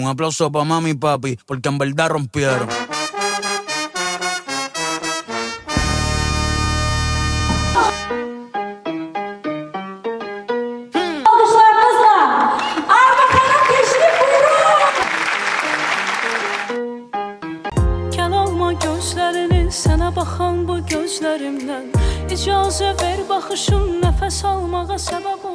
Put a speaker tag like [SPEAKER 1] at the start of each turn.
[SPEAKER 1] Un aplauso pa' mami y papi, porque en verdad rompieron.
[SPEAKER 2] Alkışlarınızla Armağan'a geçtik, buyurun.
[SPEAKER 3] Gəl alma gözlərini, sənə baxan bu gözlərimdən. İcazə ver baxışın nəfəs almağa səbəb